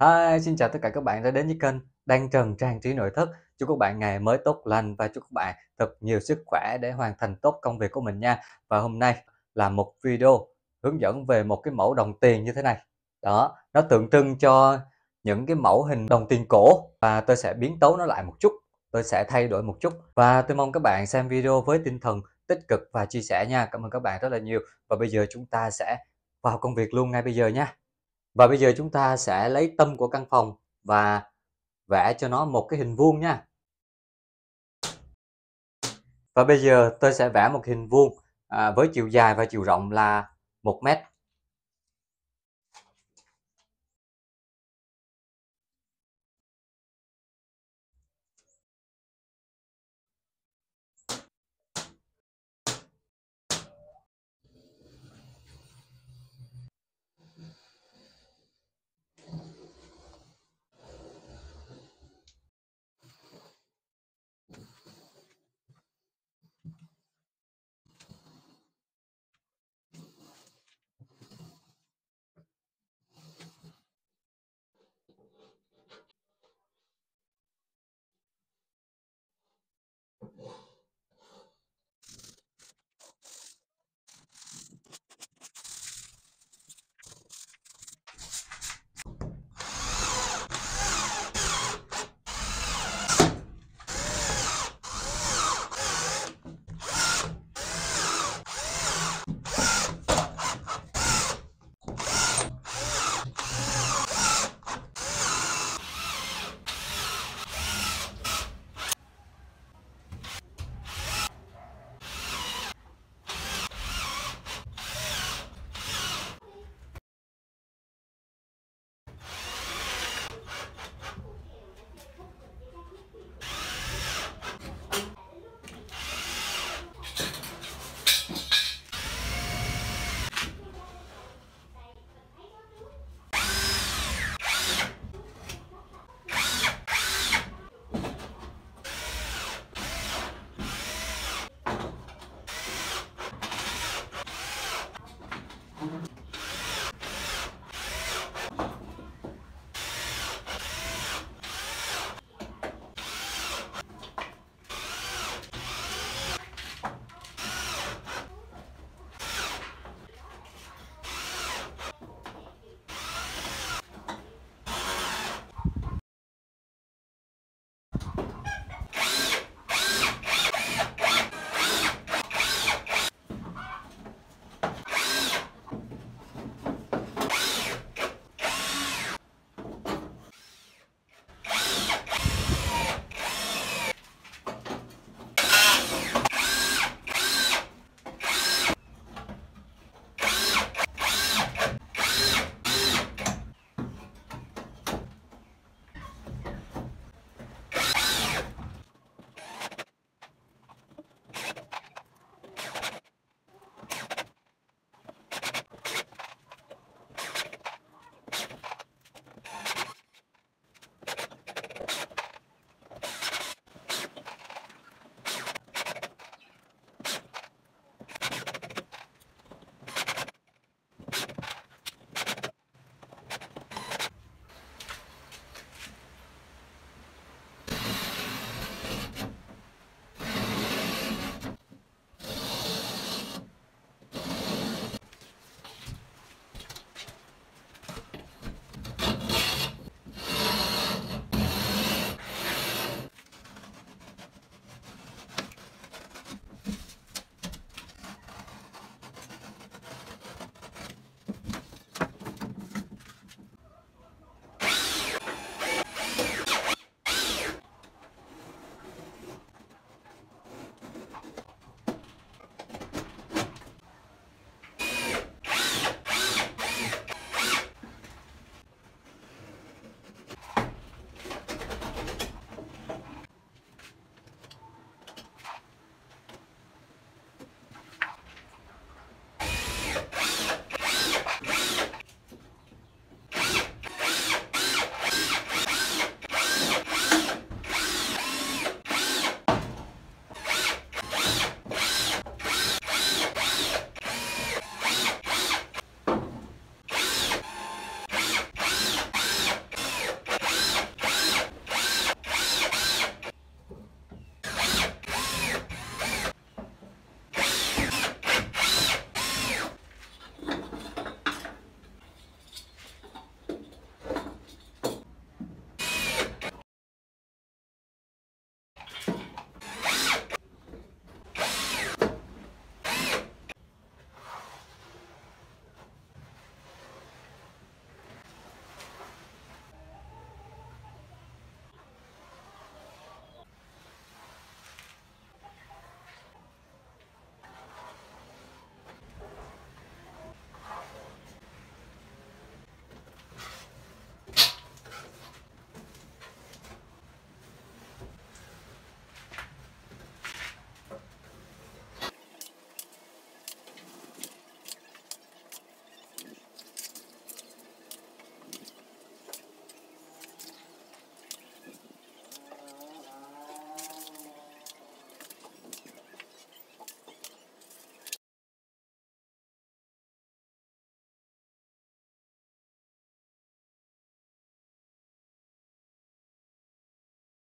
Hi, xin chào tất cả các bạn đã đến với kênh Đan Trần Trang Trí Nội Thất. Chúc các bạn ngày mới tốt lành và chúc các bạn thật nhiều sức khỏe để hoàn thành tốt công việc của mình nha. Và hôm nay là một video hướng dẫn về một cái mẫu đồng tiền như thế này. Đó, nó tượng trưng cho những cái mẫu hình đồng tiền cổ và tôi sẽ biến tấu nó lại một chút. Tôi sẽ thay đổi một chút và tôi mong các bạn xem video với tinh thần tích cực và chia sẻ nha. Cảm ơn các bạn rất là nhiều. Và bây giờ chúng ta sẽ vào công việc luôn ngay bây giờ nha. Và bây giờ chúng ta sẽ lấy tâm của căn phòng và vẽ cho nó một cái hình vuông nha. Và bây giờ tôi sẽ vẽ một hình vuông với chiều dài và chiều rộng là 1 mét